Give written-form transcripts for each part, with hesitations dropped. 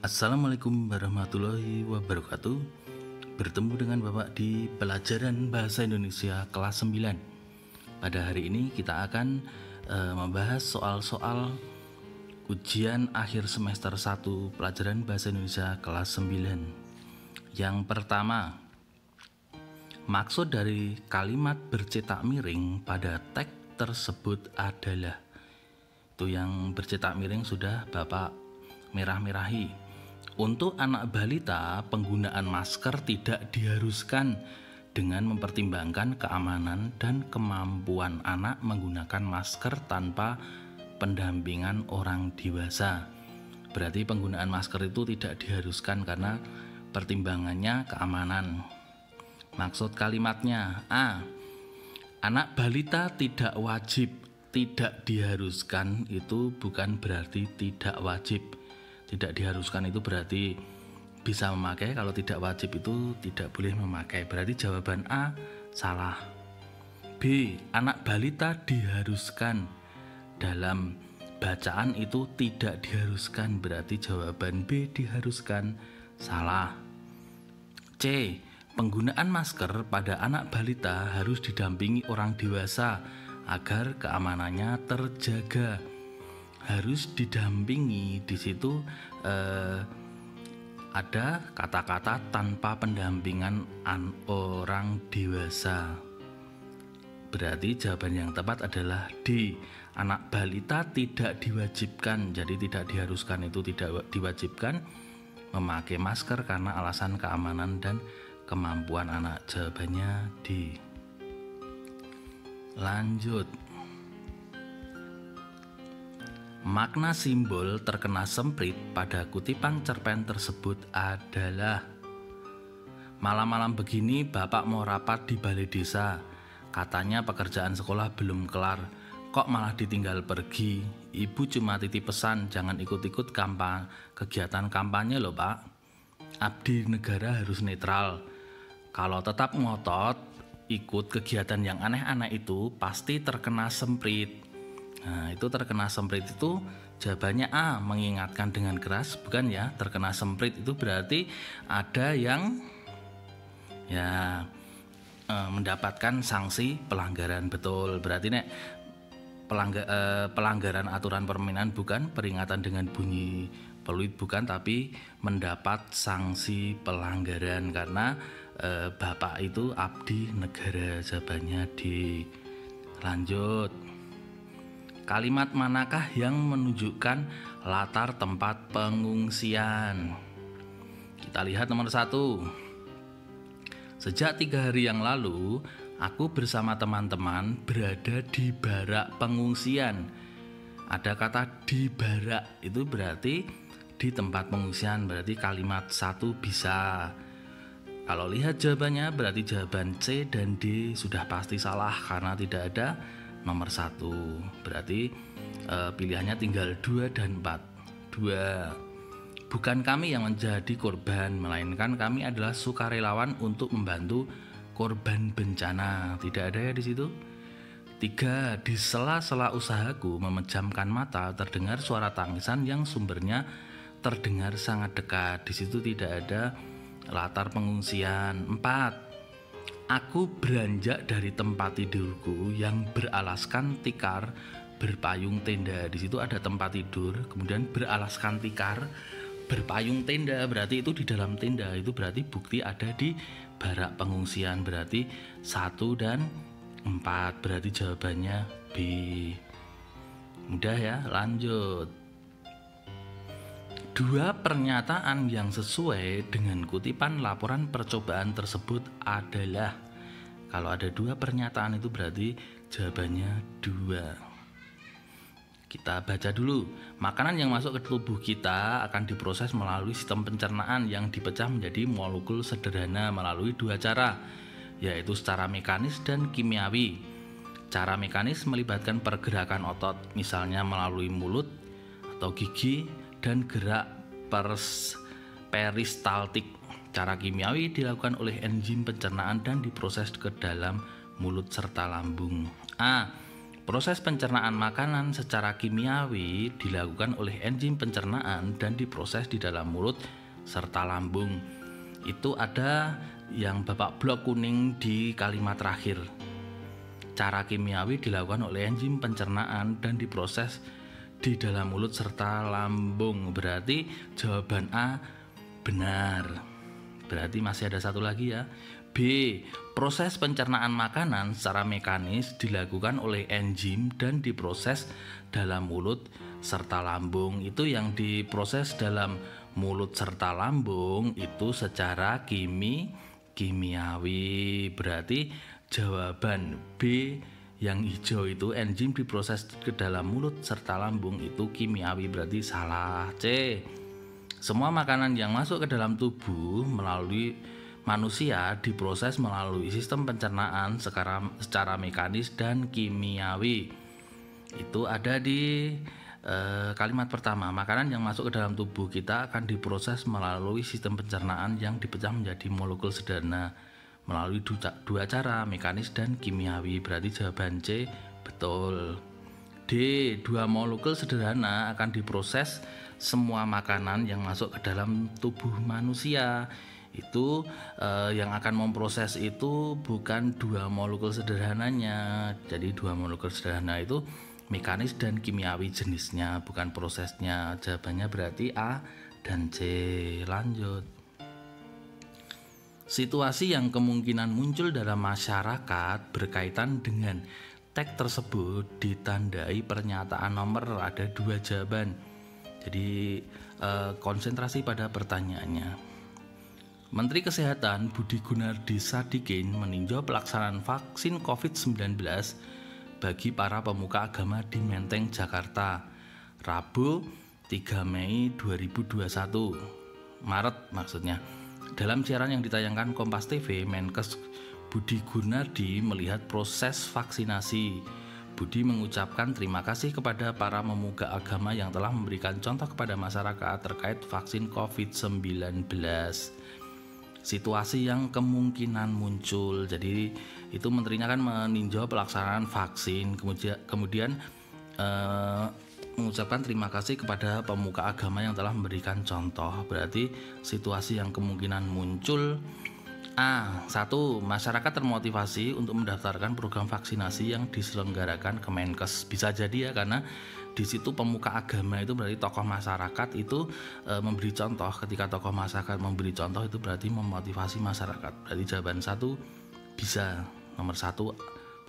Assalamualaikum warahmatullahi wabarakatuh. Bertemu dengan Bapak di pelajaran Bahasa Indonesia kelas 9. Pada hari ini kita akan membahas soal-soal ujian akhir semester 1 pelajaran Bahasa Indonesia kelas 9. Yang pertama, maksud dari kalimat bercetak miring pada teks tersebut adalah. Itu yang bercetak miring sudah Bapak merah-merahi. Untuk anak balita, penggunaan masker tidak diharuskan dengan mempertimbangkan keamanan dan kemampuan anak menggunakan masker tanpa pendampingan orang dewasa. Berarti penggunaan masker itu tidak diharuskan karena pertimbangannya keamanan. Maksud kalimatnya, A. Anak balita tidak wajib, tidak diharuskan itu bukan berarti tidak wajib. Tidak diharuskan itu berarti bisa memakai, kalau tidak wajib itu tidak boleh memakai. Berarti jawaban A salah. B. Anak balita diharuskan. Dalam bacaan itu tidak diharuskan, berarti jawaban B diharuskan salah. C. Penggunaan masker pada anak balita harus didampingi orang dewasa agar keamanannya terjaga. Harus didampingi, di situ ada kata-kata tanpa pendampingan orang dewasa. Berarti jawaban yang tepat adalah D. Anak balita tidak diwajibkan, jadi tidak diharuskan itu tidak diwajibkan memakai masker karena alasan keamanan dan kemampuan anak. Jawabannya D. Lanjut. Makna simbol terkena semprit pada kutipan cerpen tersebut adalah: malam-malam begini bapak mau rapat di balai desa. Katanya pekerjaan sekolah belum kelar, kok malah ditinggal pergi. Ibu cuma titip pesan jangan ikut-ikut kegiatan kampanye loh pak. Abdi negara harus netral. Kalau tetap ngotot ikut kegiatan yang aneh-aneh itu pasti terkena semprit. Nah, itu terkena semprit itu jawabannya A, mengingatkan dengan keras, bukan ya. Terkena semprit itu berarti ada yang mendapatkan sanksi pelanggaran, betul. Berarti pelanggaran aturan permainan bukan, peringatan dengan bunyi peluit bukan, tapi mendapat sanksi pelanggaran karena bapak itu abdi negara. Jawabannya D. Lanjut. Kalimat manakah yang menunjukkan latar tempat pengungsian? Kita lihat nomor 1. Sejak 3 hari yang lalu, aku bersama teman-teman berada di barak pengungsian. Ada kata di barak, itu berarti di tempat pengungsian, berarti kalimat 1 bisa. Kalau lihat jawabannya berarti jawaban C dan D sudah pasti salah karena tidak ada nomor 1. Berarti pilihannya tinggal 2 dan 4. 2. Bukan kami yang menjadi korban, melainkan kami adalah sukarelawan untuk membantu korban bencana. Tidak ada ya di situ. 3. Di sela-sela usahaku memejamkan mata terdengar suara tangisan yang sumbernya terdengar sangat dekat. Di situ tidak ada latar pengungsian. 4. Aku beranjak dari tempat tidurku yang beralaskan tikar berpayung tenda. Di situ ada tempat tidur, kemudian beralaskan tikar berpayung tenda. Berarti itu di dalam tenda. Itu berarti bukti ada di barak pengungsian. Berarti 1 dan 4. Berarti jawabannya B. Mudah ya, lanjut. 2 pernyataan yang sesuai dengan kutipan laporan percobaan tersebut adalah. Kalau ada 2 pernyataan itu berarti jawabannya 2. Kita baca dulu. Makanan yang masuk ke tubuh kita akan diproses melalui sistem pencernaan yang dipecah menjadi molekul sederhana melalui 2 cara, yaitu secara mekanis dan kimiawi. Cara mekanis melibatkan pergerakan otot, misalnya melalui mulut atau gigi, dan gerak peristaltik. Cara kimiawi dilakukan oleh enzim pencernaan dan diproses ke dalam mulut serta lambung. A. Proses pencernaan makanan secara kimiawi dilakukan oleh enzim pencernaan dan diproses di dalam mulut serta lambung. Itu ada yang Bapak blok kuning di kalimat terakhir. Cara kimiawi dilakukan oleh enzim pencernaan dan diproses di dalam mulut serta lambung. Berarti jawaban A benar. Berarti masih ada satu lagi ya. B. Proses pencernaan makanan secara mekanis dilakukan oleh enzim dan diproses dalam mulut serta lambung. Itu yang diproses dalam mulut serta lambung itu secara kimiawi. Berarti jawaban B yang hijau itu enzim diproses ke dalam mulut serta lambung itu kimiawi, berarti salah. C. Semua makanan yang masuk ke dalam tubuh melalui manusia diproses melalui sistem pencernaan secara mekanis dan kimiawi. Itu ada di kalimat pertama. Makanan yang masuk ke dalam tubuh kita akan diproses melalui sistem pencernaan yang dipecah menjadi molekul sederhana melalui dua cara, mekanis dan kimiawi. Berarti jawaban C betul. D. Dua molekul sederhana akan diproses semua makanan yang masuk ke dalam tubuh manusia. Itu yang akan memproses itu bukan dua molekul sederhananya. Jadi dua molekul sederhana itu mekanis dan kimiawi jenisnya, bukan prosesnya. Jawabannya berarti A dan C. Lanjut. Situasi yang kemungkinan muncul dalam masyarakat berkaitan dengan teks tersebut ditandai pernyataan nomor. Ada dua jawaban. Jadi konsentrasi pada pertanyaannya. Menteri Kesehatan Budi Gunardi Sadikin meninjau pelaksanaan vaksin COVID-19 bagi para pemuka agama di Menteng, Jakarta, Rabu 3 Mei 2021, Maret maksudnya. Dalam siaran yang ditayangkan Kompas TV, Menkes Budi Gunardi melihat proses vaksinasi. Budi mengucapkan terima kasih kepada para pemuka agama yang telah memberikan contoh kepada masyarakat terkait vaksin COVID-19. Situasi yang kemungkinan muncul. Jadi itu menterinya kan meninjau pelaksanaan vaksin, kemudian mengucapkan terima kasih kepada pemuka agama yang telah memberikan contoh. Berarti situasi yang kemungkinan muncul. A. 1. Masyarakat termotivasi untuk mendaftarkan program vaksinasi yang diselenggarakan Kemenkes. Bisa jadi ya, karena di situ pemuka agama itu berarti tokoh masyarakat itu memberi contoh. Ketika tokoh masyarakat memberi contoh itu berarti memotivasi masyarakat. Berarti jawaban 1 bisa. Nomor 1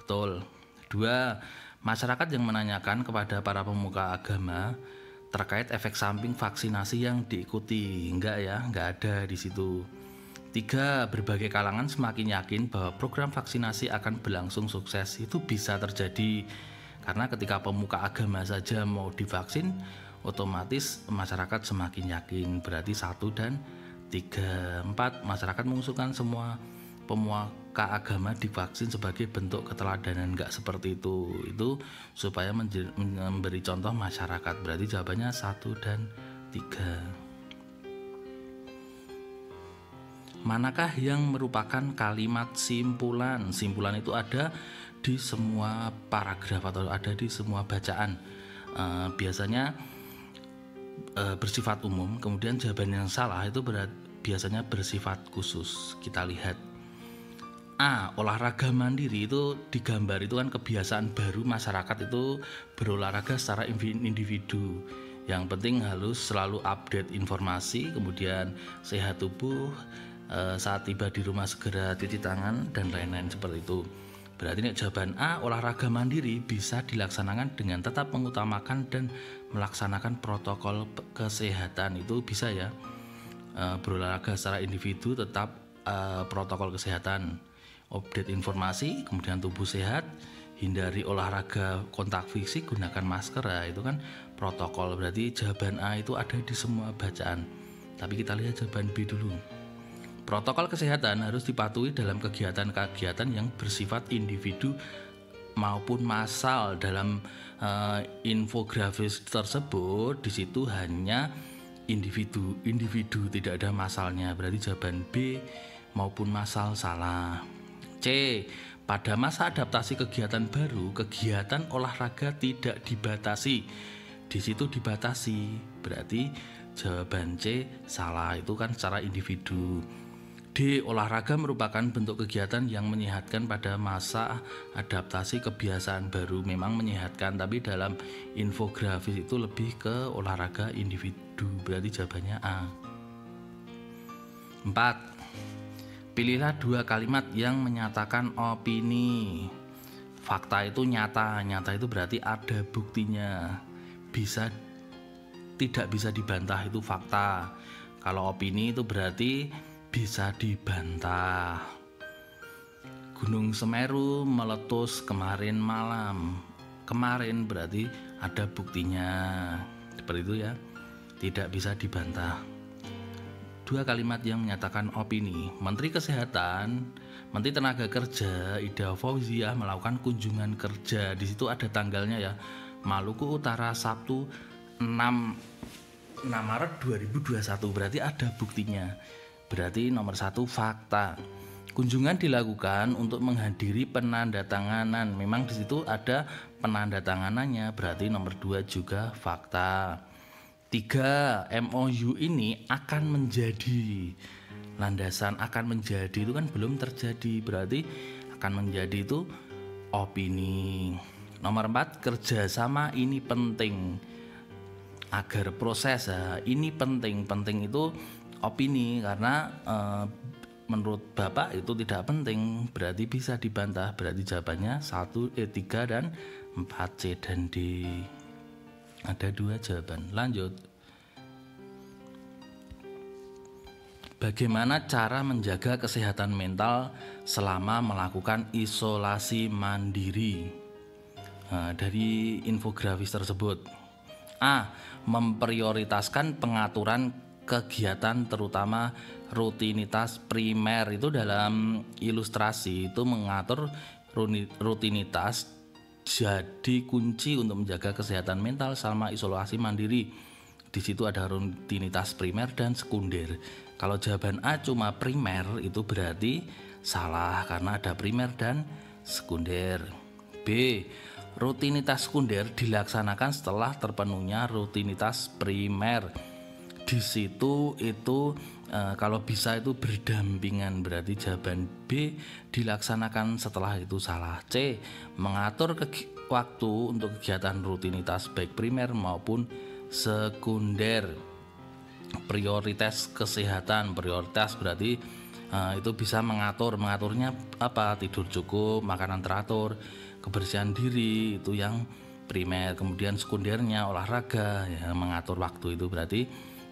betul. 2. Masyarakat yang menanyakan kepada para pemuka agama terkait efek samping vaksinasi yang diikuti. Enggak ya, enggak ada di situ. 3. Berbagai kalangan semakin yakin bahwa program vaksinasi akan berlangsung sukses. Itu bisa terjadi karena ketika pemuka agama saja mau divaksin, otomatis masyarakat semakin yakin. Berarti 1 dan 3. 4. Masyarakat mengusulkan semua pemuka agama divaksin sebagai bentuk keteladanan. Enggak seperti itu. Itu supaya memberi contoh masyarakat. Berarti jawabannya 1 dan 3. Manakah yang merupakan kalimat simpulan? Simpulan itu ada di semua paragraf atau ada di semua bacaan. Biasanya bersifat umum. Kemudian jawaban yang salah itu biasanya bersifat khusus. Kita lihat. A. Olahraga mandiri itu digambar itu kan kebiasaan baru masyarakat itu berolahraga secara individu. Yang penting harus selalu update informasi, kemudian sehat tubuh, saat tiba di rumah segera cuci tangan dan lain-lain seperti itu. Berarti jawaban A, olahraga mandiri bisa dilaksanakan dengan tetap mengutamakan dan melaksanakan protokol kesehatan. Itu bisa ya, berolahraga secara individu tetap protokol kesehatan, update informasi, kemudian tubuh sehat, hindari olahraga kontak fisik, gunakan masker. Itu kan protokol. Berarti jawaban A itu ada di semua bacaan. Tapi kita lihat jawaban B dulu. Protokol kesehatan harus dipatuhi dalam kegiatan-kegiatan yang bersifat individu maupun massal. Dalam infografis tersebut di situ hanya individu tidak ada massalnya. Berarti jawaban B maupun massal salah. C. Pada masa adaptasi kegiatan baru, kegiatan olahraga tidak dibatasi. Di situ dibatasi, berarti jawaban C salah, itu kan secara individu. D. Olahraga merupakan bentuk kegiatan yang menyehatkan pada masa adaptasi kebiasaan baru. Memang menyehatkan, tapi dalam infografis itu lebih ke olahraga individu, berarti jawabannya A. 4. Pilihlah 2 kalimat yang menyatakan opini. Fakta itu nyata, nyata itu berarti ada buktinya. Tidak bisa dibantah, itu fakta. Kalau opini itu berarti bisa dibantah. Gunung Semeru meletus kemarin malam. Kemarin berarti ada buktinya. Seperti itu ya. Tidak bisa dibantah. 2 kalimat yang menyatakan opini. Menteri Kesehatan, Menteri Tenaga Kerja Ida Fauziah melakukan kunjungan kerja. Di situ ada tanggalnya ya. Maluku Utara Sabtu 6 Maret 2021. Berarti ada buktinya. Berarti nomor 1 fakta. Kunjungan dilakukan untuk menghadiri penandatanganan. Memang di situ ada penandatanganannya. Berarti nomor 2 juga fakta. 3. MOU ini akan menjadi. Landasan akan menjadi itu kan belum terjadi, berarti akan menjadi itu opini. Nomor 4. Kerjasama ini penting agar proses ini penting. Penting itu opini, karena menurut Bapak itu tidak penting, berarti bisa dibantah. Berarti jawabannya 1, 3 dan 4, C dan D. Ada 2 jawaban. Lanjut. Bagaimana cara menjaga kesehatan mental selama melakukan isolasi mandiri? Dari infografis tersebut. A. Memprioritaskan pengaturan kegiatan terutama rutinitas primer. Itu dalam ilustrasi itu mengatur rutinitas jadi kunci untuk menjaga kesehatan mental selama isolasi mandiri. Di situ ada rutinitas primer dan sekunder. Kalau jawaban A cuma primer, itu berarti salah karena ada primer dan sekunder. B. Rutinitas sekunder dilaksanakan setelah terpenuhnya rutinitas primer. Di situ itu kalau bisa itu berdampingan, berarti jawaban B dilaksanakan setelah itu salah. C. Mengatur waktu untuk kegiatan rutinitas baik primer maupun sekunder. Prioritas kesehatan, prioritas berarti itu bisa mengaturnya apa? Tidur cukup, makanan teratur, kebersihan diri, itu yang primer. Kemudian sekundernya olahraga ya, mengatur waktu, itu berarti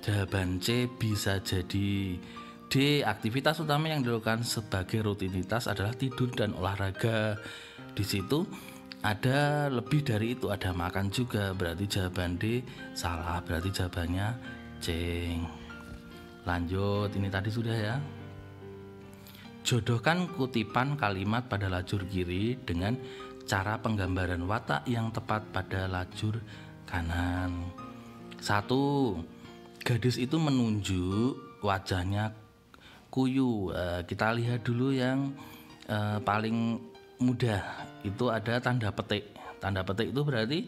jawaban C bisa jadi. D. Aktivitas utama yang dilakukan sebagai rutinitas adalah tidur dan olahraga. Di situ ada lebih dari itu, ada makan juga, berarti jawaban D salah, berarti jawabannya C. Lanjut, ini tadi sudah ya. Jodohkan kutipan kalimat pada lajur kiri dengan cara penggambaran watak yang tepat pada lajur kanan. 1. Gadis itu menunjuk wajahnya Kuyu. Kita lihat dulu yang paling mudah, itu ada tanda petik. Tanda petik itu berarti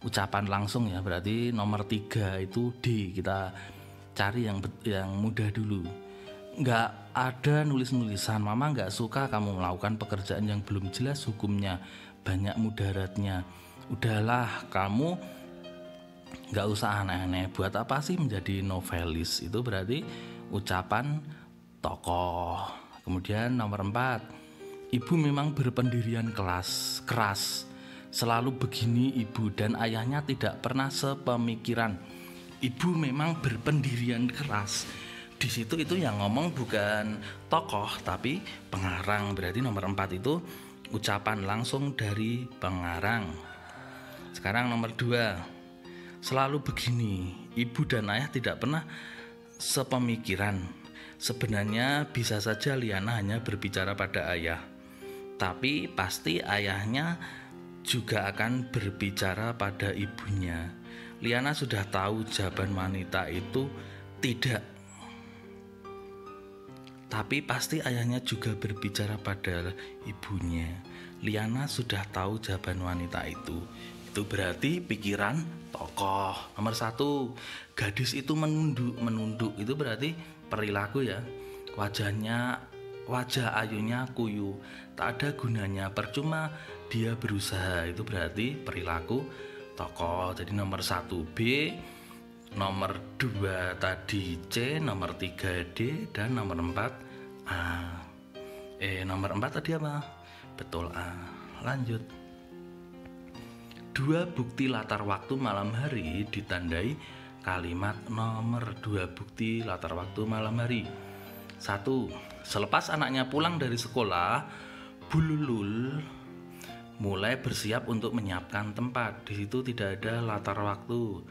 ucapan langsung ya, berarti nomor 3 itu D. Kita cari yang mudah dulu. Nggak ada nulis-nulisan. Mama nggak suka kamu melakukan pekerjaan yang belum jelas hukumnya, banyak mudaratnya. Udahlah, kamu nggak usah aneh-aneh. Buat apa sih menjadi novelis? Itu berarti ucapan tokoh. Kemudian nomor 4. Ibu memang berpendirian keras. Selalu begini ibu, dan ayahnya tidak pernah sepemikiran. Ibu memang berpendirian keras. Di situ itu yang ngomong bukan tokoh tapi pengarang. Berarti nomor 4 itu ucapan langsung dari pengarang. Sekarang nomor 2. Selalu begini, ibu dan ayah tidak pernah sepemikiran. Sebenarnya bisa saja Liana hanya berbicara pada ayah, tapi pasti ayahnya juga akan berbicara pada ibunya. Liana sudah tahu jawaban wanita itu tidak. Tapi pasti ayahnya juga berbicara pada ibunya. Liana sudah tahu jawaban wanita itu. Itu berarti pikiran tokoh. Nomor 1, gadis itu menunduk. Itu berarti perilaku ya. Wajah ayunya kuyu, tak ada gunanya, percuma dia berusaha. Itu berarti perilaku tokoh. Jadi nomor 1 B, nomor 2 tadi C, nomor 3 D, dan nomor 4 A. Nomor 4 tadi apa? Betul, A. Lanjut. 2 bukti latar waktu malam hari ditandai kalimat nomor 2 bukti latar waktu malam hari. 1. Selepas anaknya pulang dari sekolah, Bululul mulai bersiap untuk menyiapkan tempat. Di situ tidak ada latar waktu.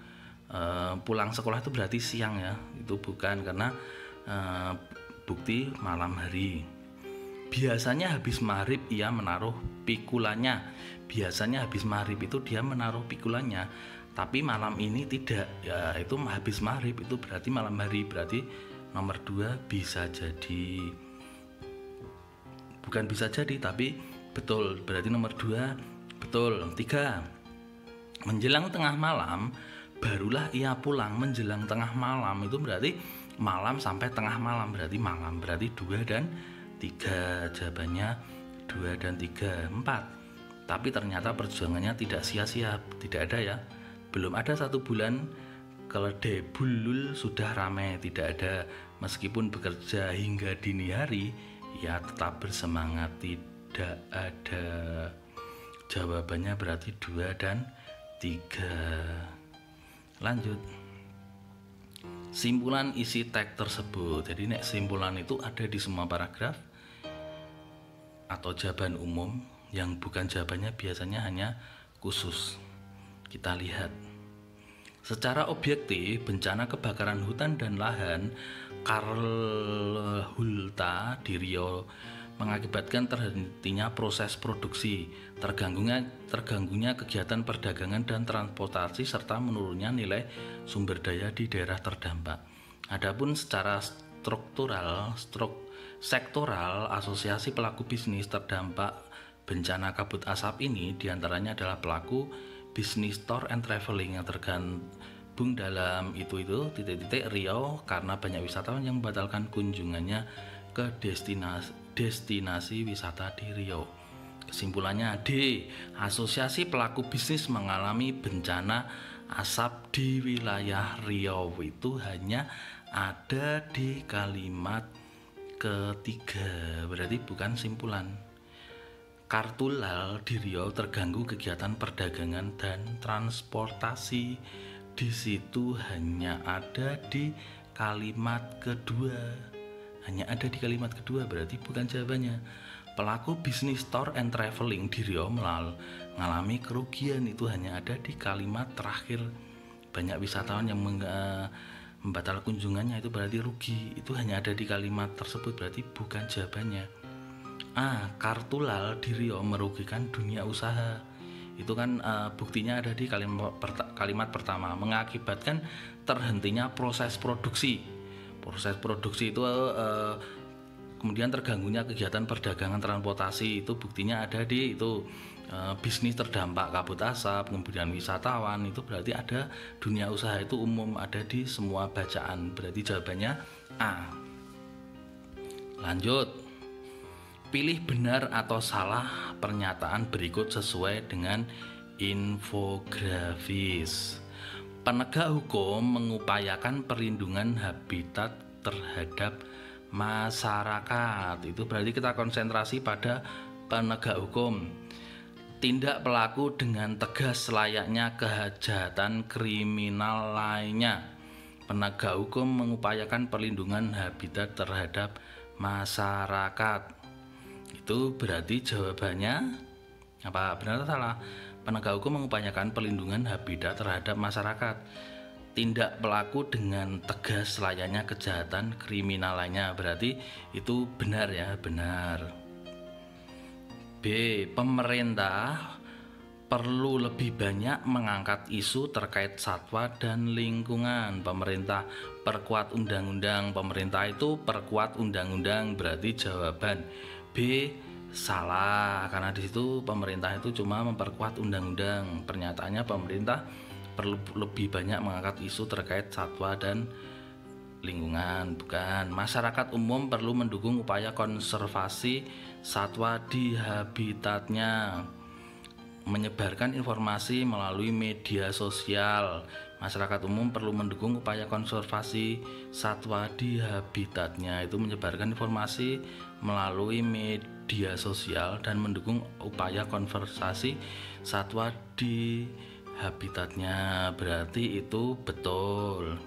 Pulang sekolah itu berarti siang ya, itu bukan, karena bukti malam hari. Biasanya habis maghrib ia menaruh pikulannya. Biasanya habis maghrib itu dia menaruh pikulannya, tapi malam ini tidak ya, itu habis maghrib, itu berarti malam hari. Berarti nomor 2 bisa jadi, bukan bisa jadi tapi betul, berarti nomor 2 betul. 3. Menjelang tengah malam barulah ia pulang. Menjelang tengah malam itu berarti malam sampai tengah malam, berarti malam, berarti 2 dan 3. Jawabannya 2 dan 3. 4. Tapi ternyata perjuangannya tidak sia-sia. Tidak ada ya, belum ada 1 bulan keledai Bulul sudah ramai. Tidak ada. Meskipun bekerja hingga dini hari, ia tetap bersemangat. Tidak ada. Jawabannya berarti 2 dan 3. Lanjut. Simpulan isi teks tersebut. Jadi simpulan itu ada di semua paragraf atau jawaban umum. Yang bukan jawabannya biasanya hanya khusus. Kita lihat. Secara objektif, bencana kebakaran hutan dan lahan Karhutla di Riau mengakibatkan terhentinya proses produksi, terganggunya kegiatan perdagangan dan transportasi, serta menurunnya nilai sumber daya di daerah terdampak. Adapun secara sektoral, asosiasi pelaku bisnis terdampak bencana kabut asap ini diantaranya adalah pelaku bisnis tour and traveling yang tergabung dalam itu Riau, karena banyak wisatawan yang membatalkan kunjungannya ke destinasi wisata di Riau. Kesimpulannya D. Asosiasi pelaku bisnis mengalami bencana asap di wilayah Riau. Itu hanya ada di kalimat ketiga, berarti bukan simpulan. Karhutla di Riau terganggu kegiatan perdagangan dan transportasi. Di situ hanya ada di kalimat kedua. Hanya ada di kalimat kedua, berarti bukan jawabannya. Pelaku bisnis tour and traveling di Riau mengalami kerugian. Itu hanya ada di kalimat terakhir. Banyak wisatawan yang membatalkan kunjungannya, itu berarti rugi. Itu hanya ada di kalimat tersebut, berarti bukan jawabannya. A. Karhutla di Riau merugikan dunia usaha. Itu kan buktinya ada di kalimat pertama. Mengakibatkan terhentinya proses produksi. Proses produksi itu kemudian terganggunya kegiatan perdagangan transportasi. Itu buktinya ada di itu bisnis terdampak kabut asap, kemudian wisatawan. Itu berarti ada dunia usaha, itu umum, ada di semua bacaan. Berarti jawabannya A. Lanjut. Pilih benar atau salah pernyataan berikut sesuai dengan infografis. Penegak hukum mengupayakan perlindungan habitat terhadap masyarakat. Itu berarti kita konsentrasi pada penegak hukum. Tindak pelaku dengan tegas layaknya kejahatan kriminal lainnya. Penegak hukum mengupayakan perlindungan habitat terhadap masyarakat. Itu berarti jawabannya apa? Benar atau salah? Penegak hukum mengupayakan perlindungan habitat terhadap masyarakat. Tindak pelaku dengan tegas layaknya kejahatan kriminal lainnya. Berarti itu benar ya, benar. B. perlu lebih banyak mengangkat isu terkait satwa dan lingkungan. Pemerintah perkuat undang-undang. Pemerintah itu perkuat undang-undang, berarti jawaban B salah, karena di situ pemerintah itu cuma memperkuat undang-undang. Pernyataannya pemerintah perlu lebih banyak mengangkat isu terkait satwa dan lingkungan, bukan. Masyarakat umum perlu mendukung upaya konservasi satwa di habitatnya. Menyebarkan informasi melalui media sosial. Masyarakat umum perlu mendukung upaya konservasi satwa di habitatnya, itu menyebarkan informasi melalui media sosial dan mendukung upaya konservasi satwa di habitatnya, berarti itu betul.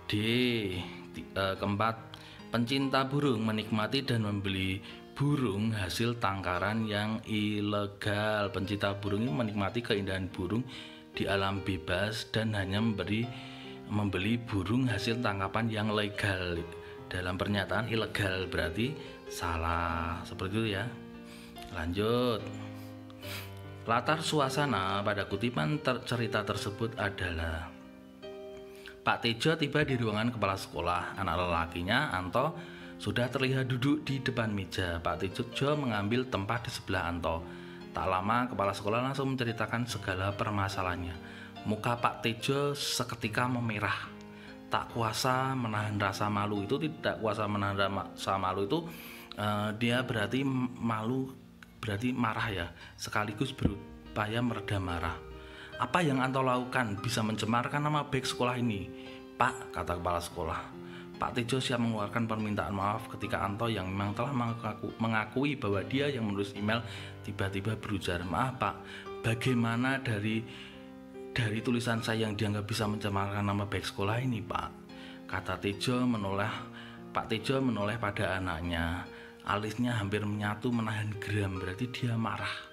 D. Keempat, pencinta burung menikmati dan membeli burung hasil tangkaran yang ilegal. Pencinta burung ini menikmati keindahan burung di alam bebas dan hanya membeli burung hasil tangkapan yang legal. Dalam pernyataan ilegal berarti salah, seperti itu ya. Lanjut. Latar suasana pada kutipan cerita tersebut adalah Pak Tejo tiba di ruangan kepala sekolah. Anak lelakinya, Anto, sudah terlihat duduk di depan meja. Pak Tejo mengambil tempat di sebelah Anto. Tak lama kepala sekolah langsung menceritakan segala permasalahannya. Muka Pak Tejo seketika memerah. Tak kuasa menahan rasa malu. Itu tidak kuasa menahan rasa malu itu dia berarti malu, berarti marah ya. Sekaligus berupaya meredam marah. Apa yang Anto lakukan bisa mencemarkan nama baik sekolah ini, Pak, kata kepala sekolah. Pak Tejo siap mengeluarkan permintaan maaf ketika Anto yang memang telah mengakui bahwa dia yang menulis email tiba-tiba berujar, maaf Pak, bagaimana dari tulisan saya yang dianggap bisa mencemarkan nama baik sekolah ini, Pak, kata Tejo menoleh. Pak Tejo menoleh pada anaknya. Alisnya hampir menyatu menahan geram, berarti dia marah.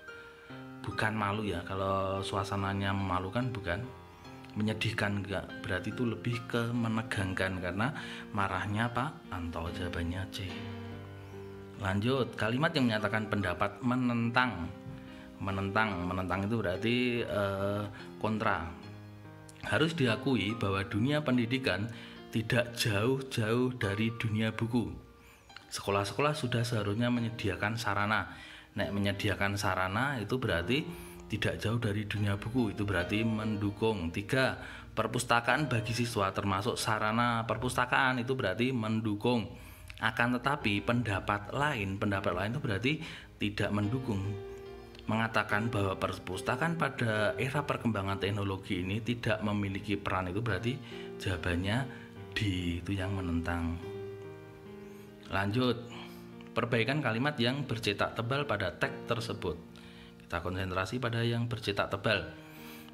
Bukan malu ya, kalau suasananya memalukan bukan, menyedihkan enggak, berarti itu lebih ke menegangkan karena marahnya Pak Anto. Jawabannya C. Lanjut, kalimat yang menyatakan pendapat menentang itu berarti kontra. Harus diakui bahwa dunia pendidikan tidak jauh-jauh dari dunia buku. Sekolah-sekolah sudah seharusnya menyediakan sarana. Menyediakan sarana itu berarti tidak jauh dari dunia buku, itu berarti mendukung. 3. Perpustakaan bagi siswa termasuk sarana perpustakaan, itu berarti mendukung. Akan tetapi pendapat lain itu berarti tidak mendukung. Mengatakan bahwa perpustakaan pada era perkembangan teknologi ini tidak memiliki peran, itu berarti jawabannya D, itu yang menentang. Lanjut. Perbaikan kalimat yang bercetak tebal pada teks tersebut. Kita konsentrasi pada yang bercetak tebal.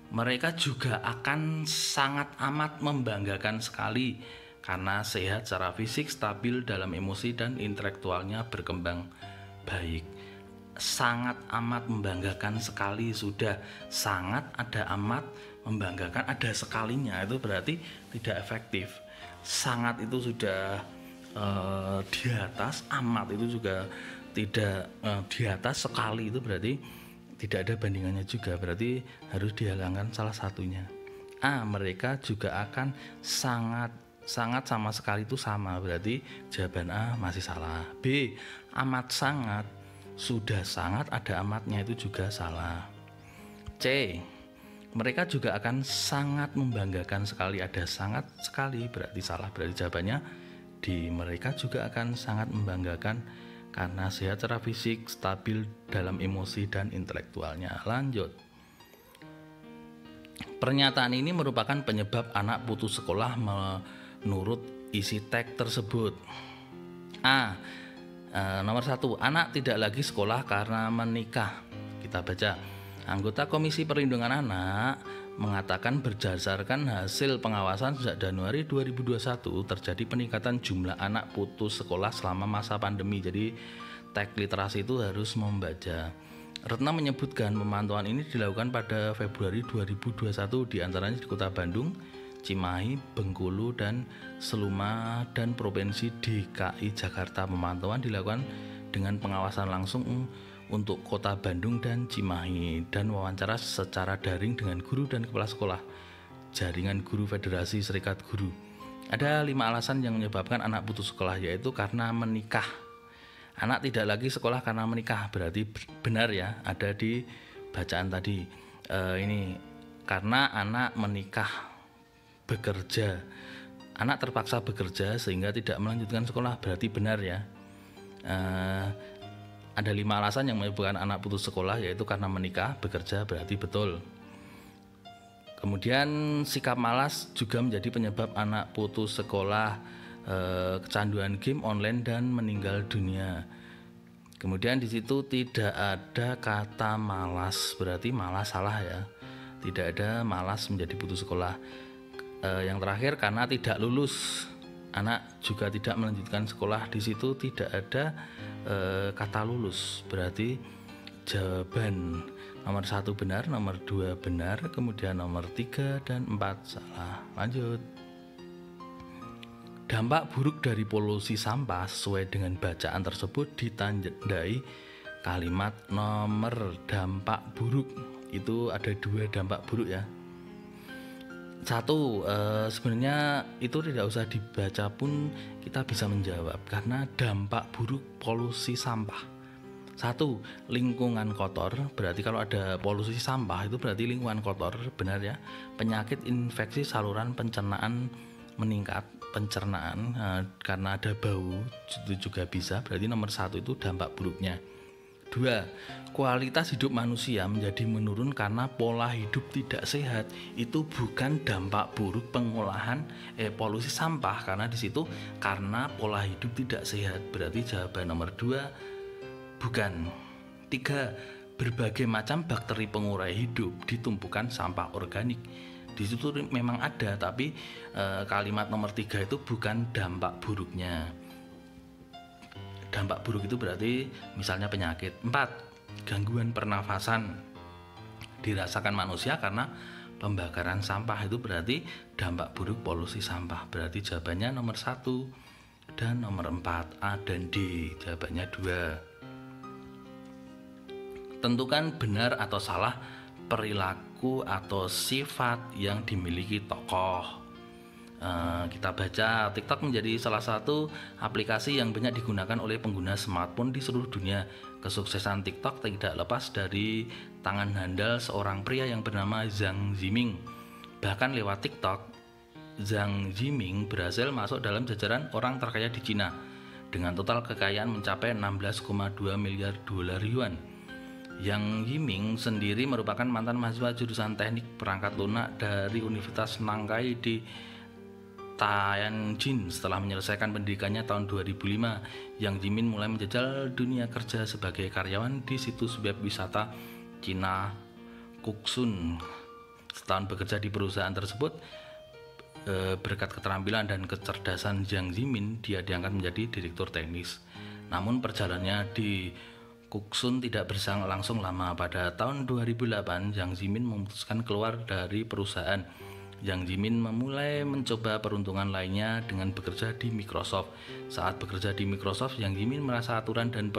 Mereka juga akan sangat amat membanggakan sekali karena sehat secara fisik, stabil dalam emosi dan intelektualnya berkembang baik. Sangat amat membanggakan sekali, sudah sangat, ada amat, membanggakan ada sekalinya, itu berarti tidak efektif. Sangat itu sudah di atas, amat itu juga tidak di atas, sekali itu berarti tidak ada bandingannya juga, berarti harus dihilangkan salah satunya. A. Mereka juga akan sangat sama sekali itu sama, berarti jawaban A masih salah. B. Amat sangat, sudah sangat ada amatnya, itu juga salah. C. Mereka juga akan sangat membanggakan sekali, ada sangat sekali, berarti salah, berarti jawabannya D. Mereka juga akan sangat membanggakan karena sehat secara fisik, stabil dalam emosi dan intelektualnya. Lanjut. Pernyataan ini merupakan penyebab anak putus sekolah menurut isi teks tersebut. A. Nomor 1, anak tidak lagi sekolah karena menikah. Kita baca. Anggota Komisi Perlindungan Anak mengatakan berdasarkan hasil pengawasan sejak Januari 2021 terjadi peningkatan jumlah anak putus sekolah selama masa pandemi. Jadi teks literasi itu harus membaca. Retna menyebutkan pemantauan ini dilakukan pada Februari 2021 diantaranya di Kota Bandung, Cimahi, Bengkulu, dan Seluma, dan Provinsi DKI Jakarta. Pemantauan dilakukan dengan pengawasan langsung untuk Kota Bandung dan Cimahi, dan wawancara secara daring dengan guru dan kepala sekolah Jaringan Guru Federasi Serikat Guru. Ada 5 alasan yang menyebabkan anak putus sekolah, yaitu karena menikah. Anak tidak lagi sekolah karena menikah, berarti benar ya, ada di bacaan tadi. Ini karena anak menikah, bekerja. Anak terpaksa bekerja sehingga tidak melanjutkan sekolah, berarti benar ya. Ada 5 alasan yang menyebabkan anak putus sekolah, yaitu karena menikah, bekerja, berarti betul. Kemudian sikap malas juga menjadi penyebab anak putus sekolah, kecanduan game online dan meninggal dunia. Kemudian di situ tidak ada kata malas, berarti malas salah ya. Tidak ada malas menjadi putus sekolah. Yang terakhir karena tidak lulus, anak juga tidak melanjutkan sekolah. Di situ tidak ada kata lulus, berarti jawaban nomor 1 benar, nomor 2 benar, kemudian nomor 3 dan 4 salah. Lanjut. Dampak buruk dari polusi sampah sesuai dengan bacaan tersebut ditandai kalimat nomor dampak buruk. Itu ada 2 dampak buruk ya. 1, sebenarnya itu tidak usah dibaca pun kita bisa menjawab, karena dampak buruk polusi sampah. 1, lingkungan kotor, berarti kalau ada polusi sampah itu berarti lingkungan kotor, benar ya. Penyakit infeksi saluran pencernaan meningkat, pencernaan karena ada bau itu juga bisa, berarti nomor 1 itu dampak buruknya. 2, kualitas hidup manusia menjadi menurun karena pola hidup tidak sehat. Itu bukan dampak buruk pengolahan polusi sampah, karena di situ karena pola hidup tidak sehat, berarti jawaban nomor 2 bukan. 3, berbagai macam bakteri pengurai hidup di tumpukan sampah organik. Di situ memang ada, tapi kalimat nomor 3 itu bukan dampak buruknya. Dampak buruk itu berarti misalnya penyakit. 4, gangguan pernafasan dirasakan manusia karena pembakaran sampah. Itu berarti dampak buruk polusi sampah. Berarti jawabannya nomor 1 dan nomor 4, A dan D. Jawabannya 2. Tentukan benar atau salah perilaku atau sifat yang dimiliki tokoh. Kita baca, TikTok menjadi salah satu aplikasi yang banyak digunakan oleh pengguna smartphone di seluruh dunia. Kesuksesan TikTok tidak lepas dari tangan handal seorang pria yang bernama Zhang Yiming. Bahkan lewat TikTok, Zhang Yiming berhasil masuk dalam jajaran orang terkaya di Cina dengan total kekayaan mencapai 16,2 miliar dolar yuan. Yang Yiming sendiri merupakan mantan mahasiswa jurusan teknik perangkat lunak dari Universitas Nankai di Tianjin. Setelah menyelesaikan pendidikannya tahun 2005, Yang Yiming mulai menjajal dunia kerja sebagai karyawan di situs web wisata Cina Kuxun. Setahun bekerja di perusahaan tersebut, berkat keterampilan dan kecerdasan Yang Yiming, dia diangkat menjadi direktur teknis. Namun perjalanannya di Kuxun tidak berlangsung lama. Pada tahun 2008, Yang Yiming memutuskan keluar dari perusahaan. Yang Yiming memulai mencoba peruntungan lainnya dengan bekerja di Microsoft. Saat bekerja di Microsoft, Yang Yiming merasa aturan dan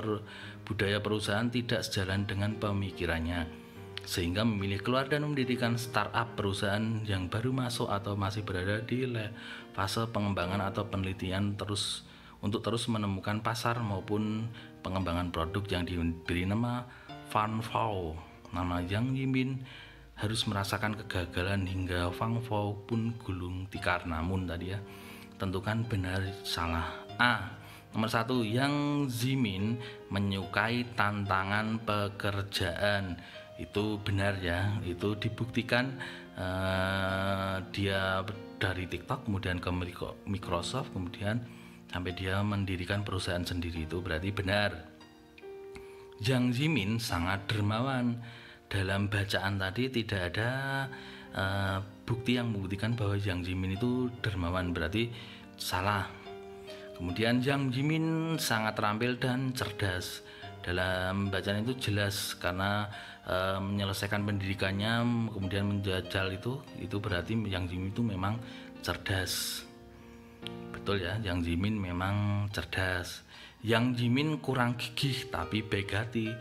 budaya perusahaan tidak sejalan dengan pemikirannya, sehingga memilih keluar dan mendirikan startup perusahaan yang baru masuk atau masih berada di fase pengembangan atau penelitian untuk terus menemukan pasar maupun pengembangan produk yang diberi nama Fanfao. Nama Yang Yiming harus merasakan kegagalan hingga Fanfao pun gulung tikar. Namun tadi ya, tentukan benar salah. A, nomor 1, Yang Yiming menyukai tantangan pekerjaan. Itu benar ya, itu dibuktikan dia dari TikTok kemudian ke Microsoft, kemudian sampai dia mendirikan perusahaan sendiri. Itu berarti benar. Yang Yiming sangat dermawan. Dalam bacaan tadi tidak ada bukti yang membuktikan bahwa Yang Yiming itu dermawan, berarti salah. Kemudian Yang Yiming sangat terampil dan cerdas. Dalam bacaan itu jelas karena menyelesaikan pendidikannya kemudian menjajal itu berarti Yang Yiming itu memang cerdas. Betul ya, Yang Yiming memang cerdas. Yang Jimin kurang gigih tapi baik hati.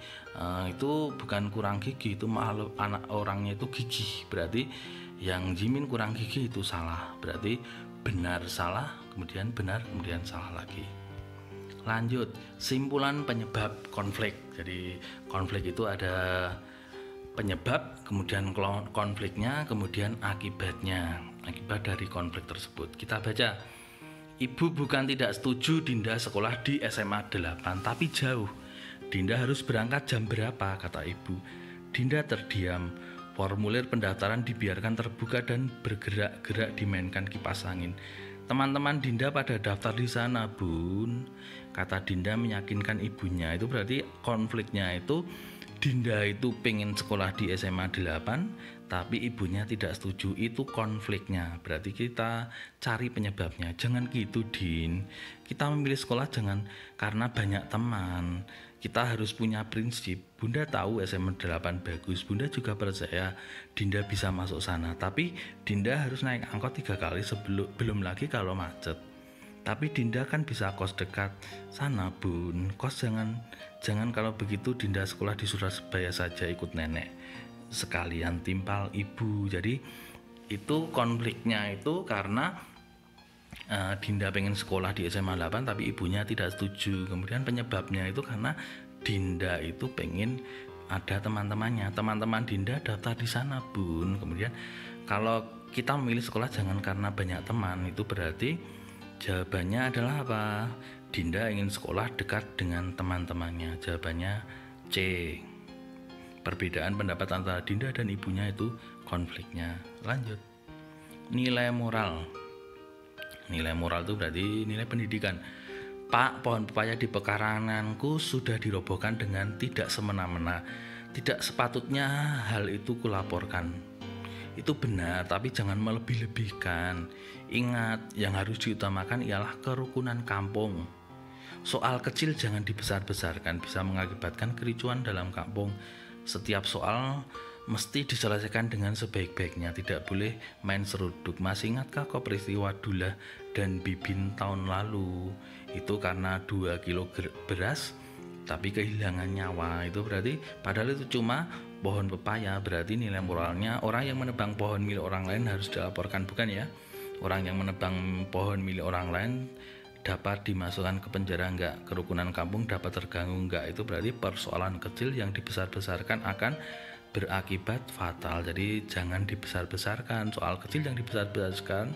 Itu bukan kurang gigih, itu malah anak orangnya itu gigih. Berarti yang Jimin kurang gigih itu salah. Berarti benar salah, kemudian benar, kemudian salah lagi. Lanjut, simpulan penyebab konflik. Jadi konflik itu ada penyebab, kemudian konfliknya, kemudian akibatnya. Akibat dari konflik tersebut. Kita baca. Ibu bukan tidak setuju Dinda sekolah di SMA 8, tapi jauh. Dinda harus berangkat jam berapa, kata ibu. Dinda terdiam. Formulir pendaftaran dibiarkan terbuka dan bergerak-gerak dimainkan kipas angin. Teman-teman Dinda pada daftar di sana, Bun, kata Dinda meyakinkan ibunya. Itu berarti konfliknya itu Dinda itu pengen sekolah di SMA 8, tapi ibunya tidak setuju. Itu konfliknya. Berarti kita cari penyebabnya. Jangan gitu, Din. Kita memilih sekolah jangan karena banyak teman. Kita harus punya prinsip. Bunda tahu SMA 8 bagus. Bunda juga percaya Dinda bisa masuk sana. Tapi Dinda harus naik angkot 3 kali belum lagi kalau macet. Tapi Dinda kan bisa kos dekat sana, Bun. Kos jangan kalau begitu Dinda sekolah di Surabaya saja ikut nenek. Sekalian timpal ibu. Jadi itu konfliknya itu karena Dinda pengen sekolah di SMA 8 tapi ibunya tidak setuju. Kemudian penyebabnya itu karena Dinda itu pengen ada teman-temannya. Teman-teman Dinda daftar di sana, Bun. Kemudian kalau kita memilih sekolah jangan karena banyak teman, itu berarti jawabannya adalah apa? Dinda ingin sekolah dekat dengan teman-temannya. Jawabannya C. Perbedaan pendapat antara Dinda dan ibunya itu konfliknya. Lanjut. Nilai moral. Nilai moral itu berarti nilai pendidikan. Pak, pohon pepaya di pekaranganku sudah dirobohkan dengan tidak semena-mena. Tidak sepatutnya hal itu kulaporkan. Itu benar, tapi jangan melebih-lebihkan. Ingat, yang harus diutamakan ialah kerukunan kampung. Soal kecil jangan dibesar-besarkan, bisa mengakibatkan kericuan dalam kampung. Setiap soal mesti diselesaikan dengan sebaik-baiknya, tidak boleh main seruduk. Masih ingatkah kau peristiwa Dullah dan Bibin tahun lalu? Itu karena 2 kilo beras tapi kehilangan nyawa. Itu berarti padahal itu cuma pohon pepaya. Berarti nilai moralnya orang yang menebang pohon milik orang lain harus dilaporkan, bukan ya? Orang yang menebang pohon milik orang lain dapat dimasukkan ke penjara enggak? Kerukunan kampung dapat terganggu enggak? Itu berarti persoalan kecil yang dibesar-besarkan akan berakibat fatal. Jadi jangan dibesar-besarkan. Soal kecil yang dibesar-besarkan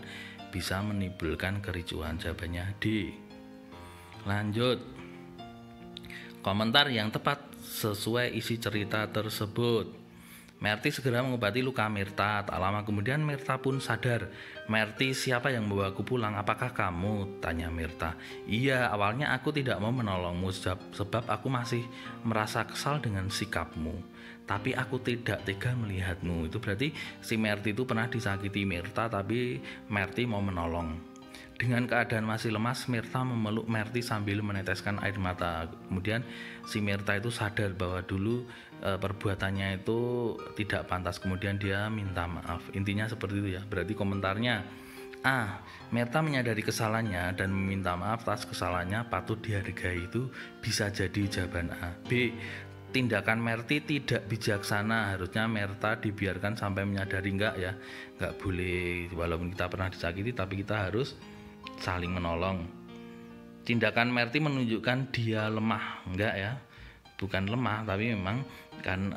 bisa menimbulkan kericuhan. Jawabannya D. Lanjut. Komentar yang tepat sesuai isi cerita tersebut. Merti segera mengobati luka Mirta. Tak lama kemudian Mirta pun sadar. Merti, siapa yang membawaku pulang? Apakah kamu? Tanya Mirta. Iya, awalnya aku tidak mau menolongmu sebab aku masih merasa kesal dengan sikapmu. Tapi aku tidak tega melihatmu. Itu berarti si Merti itu pernah disakiti Mirta, tapi Merti mau menolong. Dengan keadaan masih lemas, Mirta memeluk Merti sambil meneteskan air mata. Kemudian si Mirta itu sadar bahwa dulu perbuatannya itu tidak pantas. Kemudian dia minta maaf. Intinya seperti itu ya. Berarti komentarnya A. Mirta menyadari kesalahannya dan meminta maaf atas kesalahannya patut dihargai. Itu bisa jadi jawaban A. B. Tindakan Merti tidak bijaksana. Harusnya Mirta dibiarkan sampai menyadari, enggak ya. Enggak boleh, walaupun kita pernah disakiti tapi kita harus saling menolong. Tindakan Merti menunjukkan dia lemah, enggak ya, bukan lemah tapi memang kan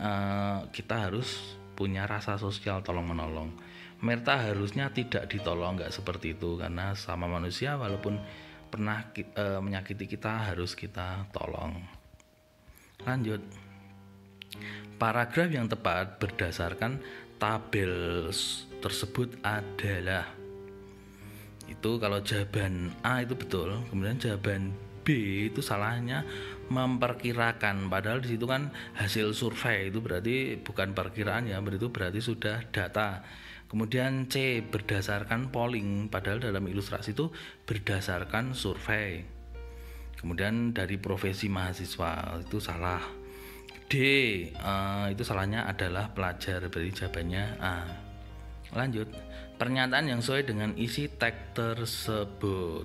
kita harus punya rasa sosial tolong menolong. Mirta harusnya tidak ditolong, enggak seperti itu, karena sama manusia walaupun pernah menyakiti kita harus kita tolong. Lanjut. Paragraf yang tepat berdasarkan tabel tersebut adalah, itu kalau jawaban A itu betul, kemudian jawaban B itu salahnya memperkirakan, padahal di situ kan hasil survei, itu berarti bukan perkiraan ya, itu berarti sudah data. Kemudian C berdasarkan polling, padahal dalam ilustrasi itu berdasarkan survei. Kemudian dari profesi mahasiswa, itu salah. D itu salahnya adalah pelajar, berarti jawabannya A. Lanjut. Pernyataan yang sesuai dengan isi teks tersebut.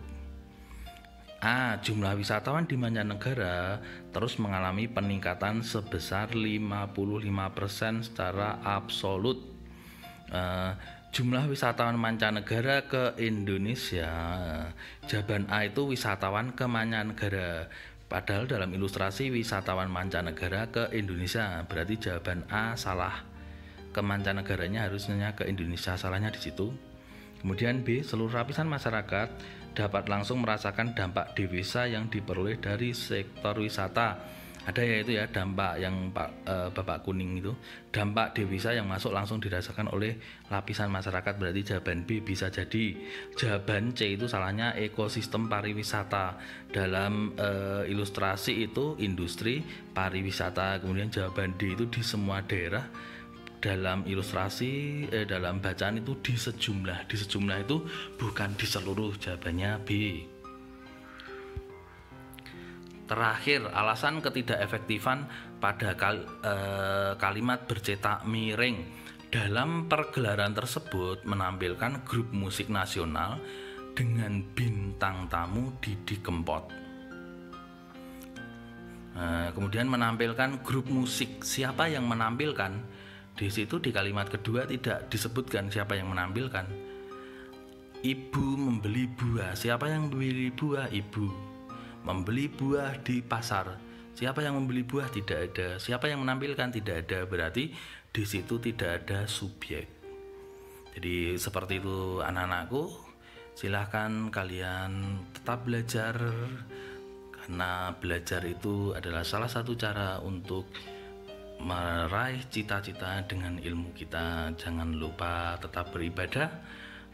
A. Jumlah wisatawan di mancanegara terus mengalami peningkatan sebesar 55% secara absolut. Jumlah wisatawan mancanegara ke Indonesia, jawaban A itu wisatawan ke mancanegara. Padahal dalam ilustrasi wisatawan mancanegara ke Indonesia, berarti jawaban A salah. Ke mancanegaranya harusnya ke Indonesia, salahnya di situ. Kemudian B, seluruh lapisan masyarakat dapat langsung merasakan dampak devisa yang diperoleh dari sektor wisata. Ada yaitu ya dampak yang Bapak kuning itu, dampak devisa yang masuk langsung dirasakan oleh lapisan masyarakat, berarti jawaban B bisa jadi. Jawaban C itu salahnya, ekosistem pariwisata. Dalam ilustrasi itu industri pariwisata. Kemudian jawaban D itu di semua daerah. Dalam ilustrasi dalam bacaan itu di sejumlah itu bukan di seluruh, jawabannya B. Terakhir, alasan ketidakefektifan pada kalimat bercetak miring. Dalam pergelaran tersebut menampilkan grup musik nasional dengan bintang tamu Didi Kempot. Kemudian menampilkan grup musik, siapa yang menampilkan? Di situ di kalimat kedua tidak disebutkan siapa yang menampilkan. Ibu membeli buah, siapa yang membeli buah? Ibu. Membeli buah di pasar, siapa yang membeli buah? Tidak ada. Siapa yang menampilkan? Tidak ada. Berarti di situ tidak ada subjek. Jadi seperti itu anak-anakku, silahkan kalian tetap belajar, karena belajar itu adalah salah satu cara untuk meraih cita-cita dengan ilmu kita. Jangan lupa tetap beribadah,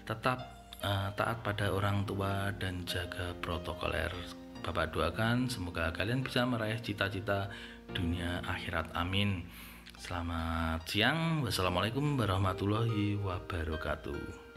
tetap taat pada orang tua, dan jaga protokoler. Bapak doakan semoga kalian bisa meraih cita-cita dunia akhirat, amin. Selamat siang, wassalamualaikum warahmatullahi wabarakatuh.